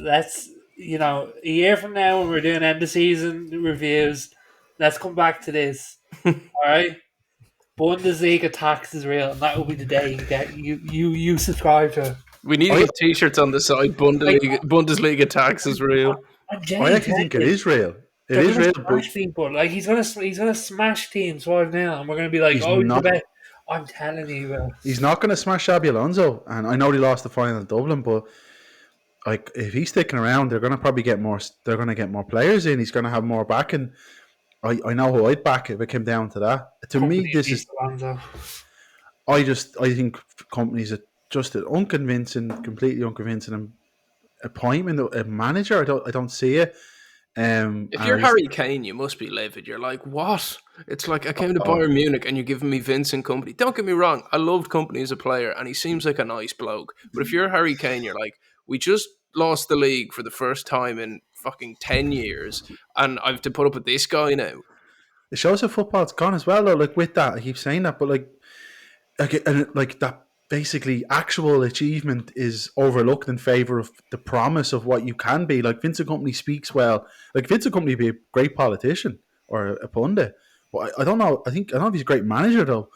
that's a year from now when we're doing end of season reviews, let's come back to this. All right, Bundesliga tax is real, and that will be the day you subscribe to it. We need to get T-shirts on the side. Bundesliga tax is real. And I Jenny actually think it is real. It they're is gonna real, but smash people. Like he's gonna smash teams 5-0, and we're gonna be like, he's oh, he's the not. best. I'm telling you, bro. He's not going to smash Xabi Alonso, and I know they lost the final in Dublin, but like if he's sticking around, they're going to probably get more. They're going to get more players in. He's going to have more backing. I know who I'd back if it came down to that. To me, this is. Alonso. I think companies are just unconvincing, completely unconvincing appointment. A manager, I don't see it. If you're Harry Kane, you must be livid. You're like, what? It's like I came to Bayern Munich and you're giving me Vincent Kompany. Don't get me wrong, I loved Kompany as a player and he seems like a nice bloke. But if you're Harry Kane, you're like, we just lost the league for the first time in fucking 10 years and I have to put up with this guy now. It shows how football's gone as well, though. Like with that, I keep saying that, but like that basically actual achievement is overlooked in favor of the promise of what you can be. Like Vincent Kompany speaks well. Like Vincent Kompany would be a great politician or a pundit, but I don't know. I don't know if he's a great manager though.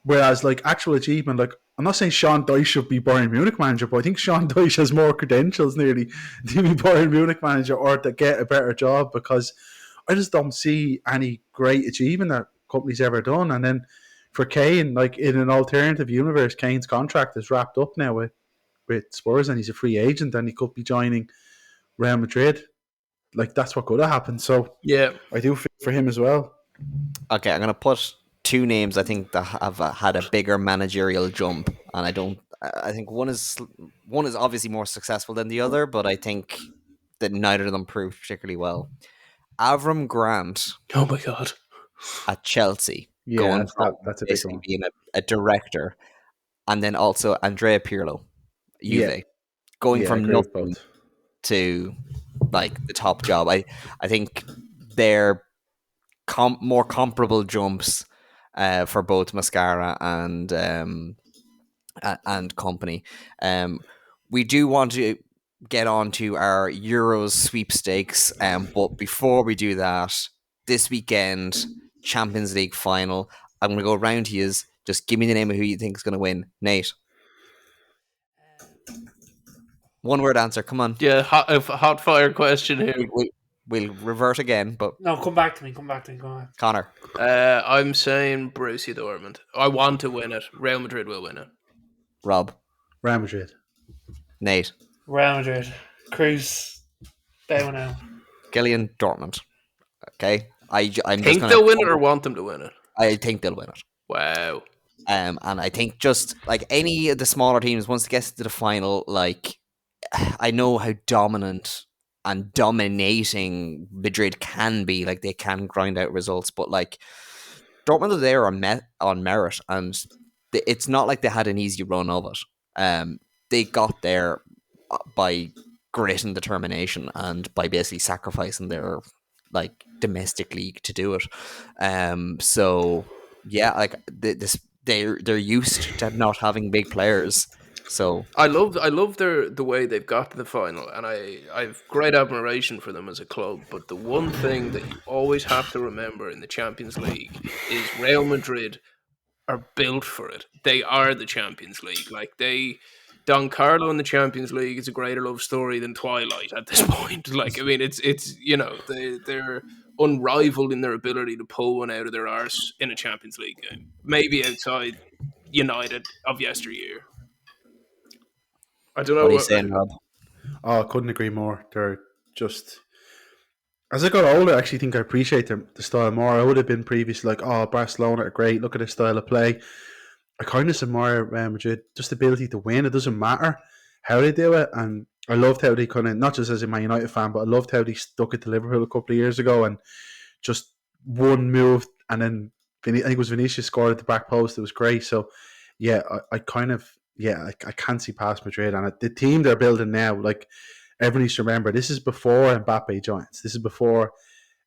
Whereas like actual achievement, like I'm not saying Sean Dyche should be Bayern Munich manager, but I think Sean Dyche has more credentials nearly to be Bayern Munich manager or to get a better job, because I just don't see any great achievement that Kompany's ever done. And then for Kane, like in an alternative universe, Kane's contract is wrapped up now with Spurs and he's a free agent and he could be joining Real Madrid. Like that's what could have happened. So yeah, I do feel for him as well. Okay, I'm going to put two names I think that have had a bigger managerial jump, and I think one is obviously more successful than the other, but I think that neither of them proved particularly well. Avram Grant. Oh my god. At Chelsea, Yeah, going from that's a big basically one. being a director, and then also Andrea Pirlo, Juve, going from nothing to like the top job. I think they're more comparable jumps for both Mascara and Kompany. We do want to get on to our Euros sweepstakes, but before we do that, this weekend, Champions League final. I'm going to go around to you. Just give me the name of who you think is going to win. Nate. One word answer. Come on. Yeah, hot fire question here. We'll revert again, but no, come back to me. Go on. Connor. I'm saying Borussia Dortmund. I want to win it. Real Madrid will win it. Rob. Real Madrid. Nate. Real Madrid. Cruz. Down now. Gillian, Dortmund. Okay. I think they'll win it or want them to win it? I think they'll win it. Wow. And I think just like any of the smaller teams, once it gets to the final, like I know how dominant and dominating Madrid can be. Like they can grind out results, but like Dortmund are there on merit, and it's not like they had an easy run of it. They got there by grit and determination, and by basically sacrificing their like domestic league to do it. So yeah, like they're used to not having big players. So I love the way they've got to the final, and I've great admiration for them as a club. But the one thing that you always have to remember in the Champions League is Real Madrid are built for it. They are the Champions League. Like Don Carlo in the Champions League is a greater love story than Twilight at this point. Like I mean, it's they're unrivaled in their ability to pull one out of their arse in a Champions League game. Maybe outside United of yesteryear. I don't know. What are you saying, Rob? Oh, I couldn't agree more. They're just As I got older, I actually think I appreciate the style more. I would have been previously like, oh, Barcelona are great. Look at their style of play. I kind of admire Real Madrid, just the ability to win. It doesn't matter how they do it. And I loved how they kind of, not just as a Man United fan, but I loved how they stuck it to Liverpool a couple of years ago and just one move. And then I think it was Vinicius scored at the back post. It was great. So, yeah, I kind of, I can't see past Madrid. And the team they're building now, like, everyone needs to remember, this is before Mbappe joins. This is before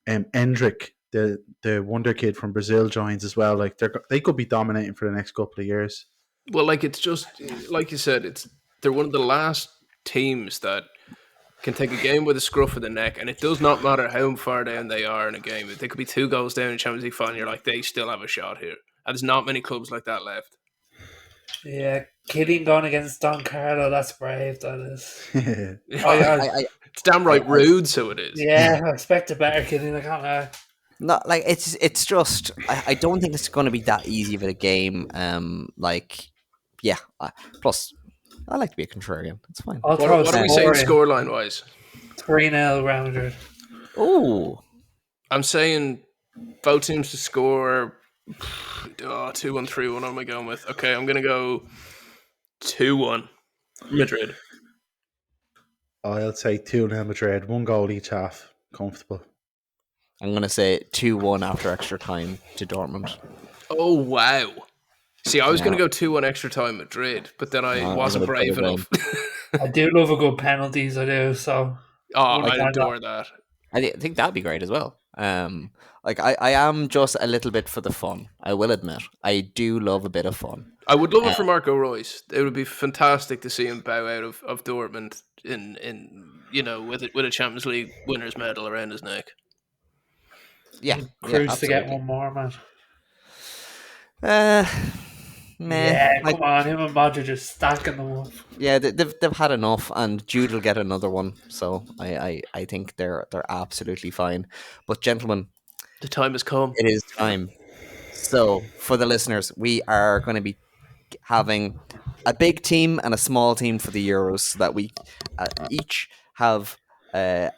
Endrick, the wonder kid from Brazil, joins as well. Like they could be dominating for the next couple of years. Well, like it's just like you said, they're one of the last teams that can take a game with a scruff of the neck, and it does not matter how far down they are in a game. They could be 2 goals down in Champions League final. You're like, they still have a shot here. And there's not many clubs like that left. Yeah, Killian going against Don Carlo, that's brave, that is. It's damn right rude, so it is. Yeah, I expect a better Killian, I can't lie. Not like it's just I don't think it's going to be that easy of a game. Plus I like to be a contrarian. It's fine. What are we saying scoreline wise? 3-0 Rounded. Oh, I'm saying both teams to score 2-1, 3-1. What am I going with? Okay, I'm going to go 2-1 Madrid. I'll say 2-0 Madrid. 1 goal each half. Comfortable. I'm going to say 2-1 after extra time to Dortmund. Oh, wow. See, I was going to go 2-1 extra time Madrid, but then I wasn't brave enough. I do love a good penalties, I do, so... I adore that. I think that'd be great as well. I am just a little bit for the fun. I will admit, I do love a bit of fun. I would love it for Marco Reus. It would be fantastic to see him bow out of Dortmund with a Champions League winners medal around his neck. Yeah, Cruz to get one more, man. Come on, him and Modric just stacking them up. Yeah, they've had enough, and Jude will get another one. So I think they're absolutely fine. But gentlemen, the time has come. It is time. So for the listeners, we are going to be having a big team and a small team for the Euros, so that we each have a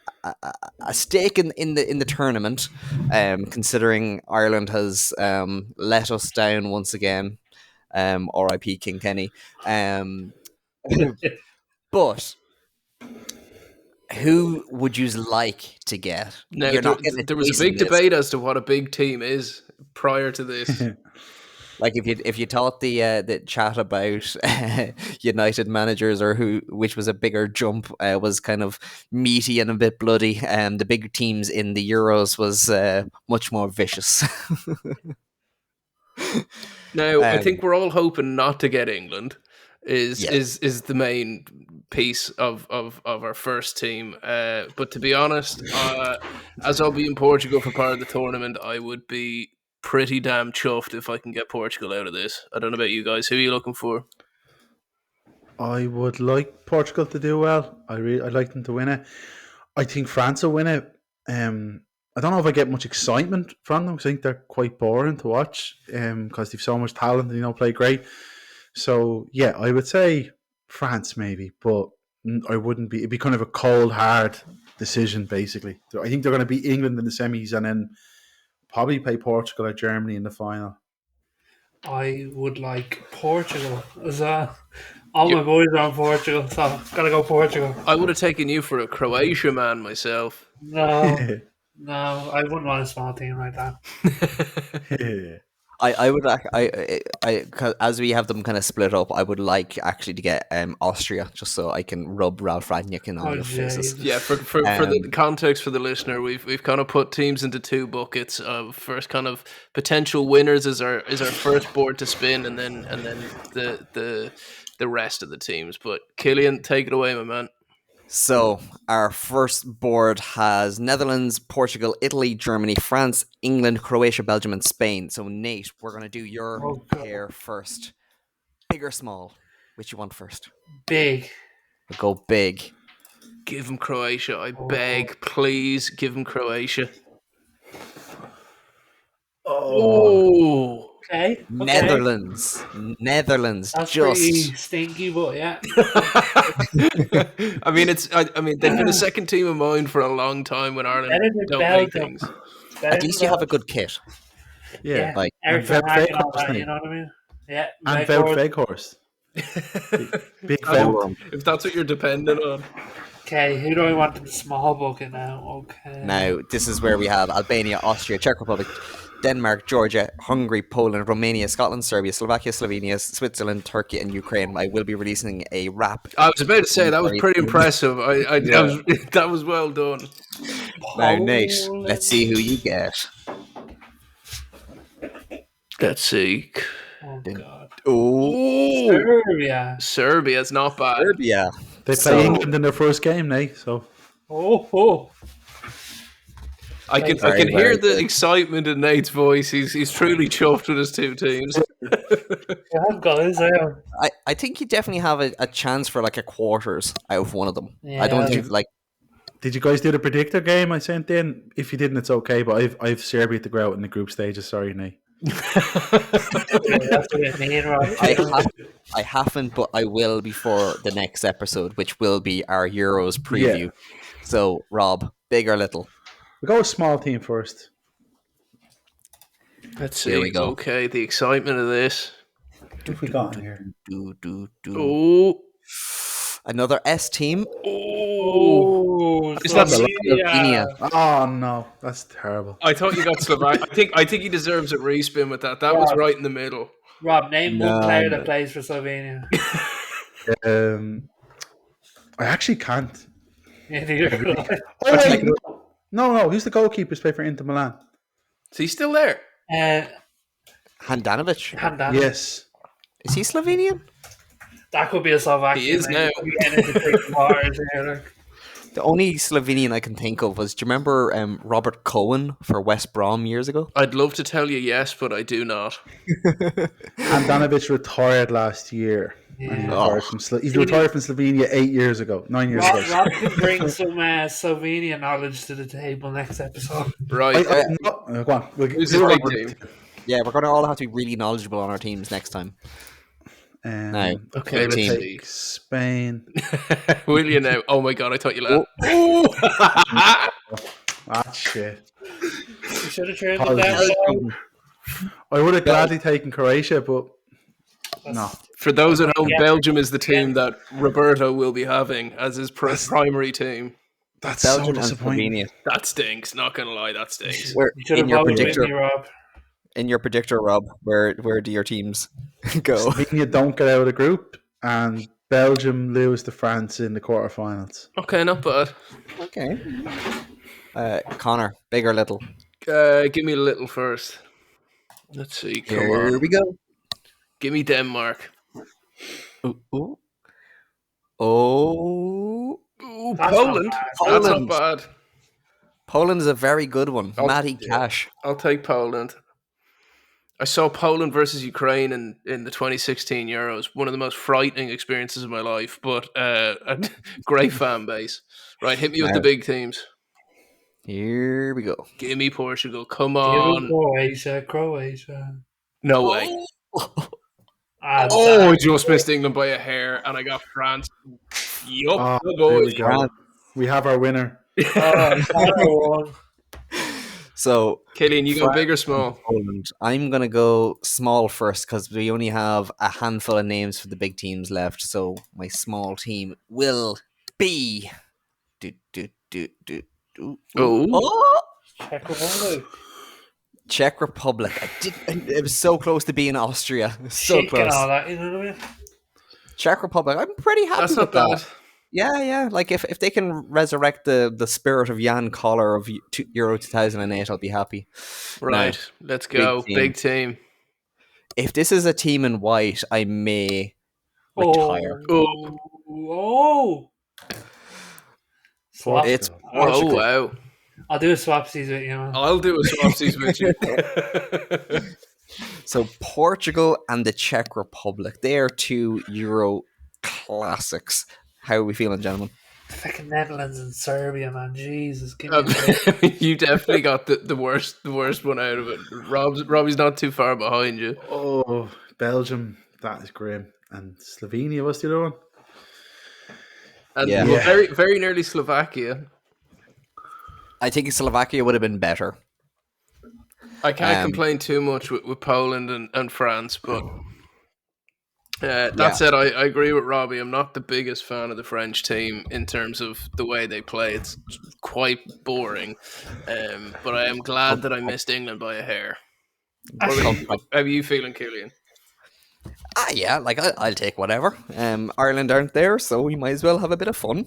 stake in the tournament. Considering Ireland has let us down once again. R.I.P. King Kenny. But who would you like to get? Now, there was a big debate as to what a big team is prior to this. Like if you thought the chat about United managers or which was a bigger jump was kind of meaty and a bit bloody, the big teams in the Euros was much more vicious. Now, I think we're all hoping not to get England. Is the main piece of our first team. But to be honest, as I'll be in Portugal for part of the tournament, I would be pretty damn chuffed if I can get Portugal out of this. I don't know about you guys. Who are you looking for? I would like Portugal to do well. I'd like them to win it. I think France will win it. I don't know if I get much excitement from them because I think they're quite boring to watch because they've so much talent and play great. So yeah, I would say France maybe, but I wouldn't be. It'd be kind of a cold, hard decision basically. I think they're going to beat England in the semis and then probably play Portugal or Germany in the final. I would like Portugal as well. All my boys are on Portugal, so I've got to go Portugal. I would have taken you for a Croatia man myself. No, I wouldn't want a small team like that. I would as we have them kind of split up, I would like actually to get Austria just so I can rub Ralph Rangnick in all the faces. Yeah, for the context for the listener, we've kind of put teams into 2 buckets of first kind of potential winners is our first board to spin, and then the rest of the teams. But Killian, take it away, my man. So our first board has Netherlands, Portugal, Italy, Germany, France, England, Croatia, Belgium, and Spain. So Nate, we're going to do your pair first. Big or small? Which you want first? Big. We'll go big. Give him Croatia. I beg, please give him Croatia. Oh. Okay. Netherlands. That's pretty Just stinky, but yeah. I mean, they've been a second team of mine for a long time when Ireland Better than don't make Belgium. things. at least you have a good kit. Yeah, Like and Ericsson Hack and all Veghorst, that, mate. you know what I mean? Yeah, And Veghorst. Veghorst. Big Bowler. Vought. If that's what you're dependent on. Okay, who do I want in the small bucket now? Okay. Now, this is where we have Albania, Austria, Czech Republic, Denmark, Georgia, Hungary, Poland, Romania, Scotland, Serbia, Slovakia, Slovenia, Switzerland, Turkey, and Ukraine. I will be releasing a wrap. I was about to say that was pretty impressive. That was well done. Now, Nate, let's see who you get. Let's see. Oh, God. Oh, Serbia. Serbia's not bad. Serbia. They play England in their first game, Nate. So Oh. I can Very, hear very the good. excitement in Nate's voice. He's truly chuffed with his two teams. Yeah, guys, I am. I think you definitely have a chance for like a quarters out of one of them. Yeah. I don't think like did you guys do the predictor game I sent in? If you didn't, it's okay. But I've Serbia to go out in the group stages. Sorry, Nate. That's what I mean, right? I haven't, but I will before the next episode, which will be our Euros preview. Yeah. So, Rob, big or little? We go with small team first. Let's see. Here we go. Okay, the excitement of this. What we got in here? Oh, Another S team. Oh, Is that Slovenia. Oh no, that's terrible. I thought you got Slovak. I think he deserves a respin with that. That was right in the middle. Rob, name No, one player no. that plays for Slovenia. I actually can't. Yeah, neither. Oh wait, no. Who's the goalkeeper? Play for Inter Milan. Is he still there? Handanovic. Handanovic. Yes. Is he Slovenian? That could be a Slovak. He is team, now. We get into big waters here, like. The only Slovenian I can think of was, do you remember Robert Cohen for West Brom years ago? I'd love to tell you yes, but I do not. Handanovic retired last year. And he retired he's retired from Slovenia 8 years ago. 9 years ago. Rob can bring some Slovenian knowledge to the table next episode. Right. Go on. Who's his big team? Yeah, we're going to all have to be really knowledgeable on our teams next time. Now, Okay, big let's team. see. Spain. Will you now? Oh my god, I thought you laughed. Ah, shit. You should have turned it down. I would have gladly taken Croatia, but no. For those at home, Yeah. Belgium is the team that Roberto will be having as his primary team. That's Belgium so and disappointing. Slovenia. That stinks, not gonna lie, that stinks. Where, You should in have your voted with predictor, me, Rob. Rob, where do your teams go? Slovenia don't get out of the group, and Belgium lose to France in the quarterfinals. Okay, not bad. Okay. Connor, big or little? Give me a little first. Let's see. Come Here on. we go. Give me Denmark. Ooh. Oh. Ooh, That's Poland. not bad. That's Poland. not bad. Poland is a very good one. Matty Cash. I'll take Poland. I saw Poland versus Ukraine in the 2016 Euros. One of the most frightening experiences of my life, but a great fan base. Right, hit me with the big teams. Here we go. Give me Portugal. Come Give on. it Croatia. No way. Ah, Oh, I just missed England by a hair, and I got France. Yup, Oh, the there we boys. go. We have our winner. Connor won. So, Killian, you go big or small? Poland. I'm going to go small first because we only have a handful of names for the big teams left. So, my small team will be. Oh. Czech Republic. Czech Republic. It was so close to being Austria. So Chic close. and all that, you know what I mean? Czech Republic. I'm pretty happy That's with not that. bad. Yeah. Like if they can resurrect the spirit of Jan Koller of Euro 2008, I'll be happy. Right, let's go. Big team. If this is a team in white, I may retire. Oh. Swap. It's Oh, Portugal. wow. I'll do a swapsies with you, man. I'll do a swapsies with you. So Portugal and the Czech Republic, they are two Euro classics. How are we feeling, gentlemen? Fucking Netherlands and Serbia, man. Jesus, give me a break. You definitely got the worst one out of it. Robbie's not too far behind you. Oh, Belgium, that is grim. And Slovenia, what's the other one? And Yeah. well, very, very nearly Slovakia. I think Slovakia would have been better. I can't complain too much with Poland and France, but that said, I agree with Robbie. I'm not the biggest fan of the French team in terms of the way they play. It's quite boring, but I am glad that I missed England by a hair. How are you feeling, Killian? Yeah, like I'll take whatever. Ireland aren't there, so we might as well have a bit of fun.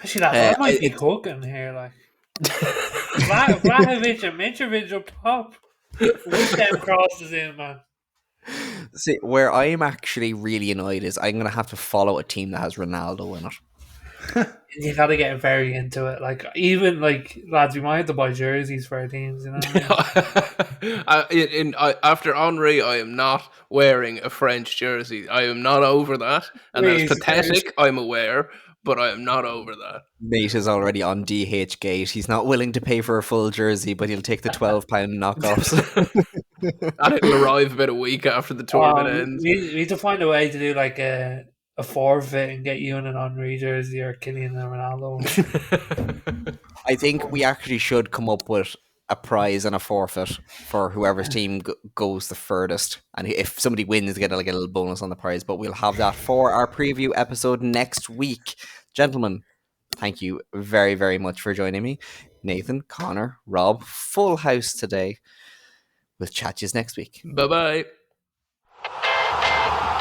Actually, that might be cooking here. Like Vlahovic and Mitrovic up top. With them crosses in, man. See, where I'm actually really annoyed is I'm going to have to follow a team that has Ronaldo in it. You got to get very into it. Like, even, like, lads, we might have to buy jerseys for our teams, you know what I mean? After Henry, I am not wearing a French jersey. I am not over that. And that's pathetic, I'm aware, but I am not over that. Mate is already on DH gate. He's not willing to pay for a full jersey, but he'll take the £12 knockoffs. And it'll arrive about a week after the tournament ends. We need to find a way to do, like, a forfeit and get you in an Henry jersey or Kylian and Ronaldo. I think we actually should come up with a prize and a forfeit for whoever's team goes the furthest. And if somebody wins, they get like a little bonus on the prize. But we'll have that for our preview episode next week. Gentlemen, thank you very, very much for joining me. Nathan, Connor, Rob, full house today. We'll chat to you next week. Bye-bye.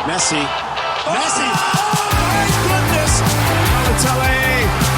Messi. Oh my goodness! Balotelli.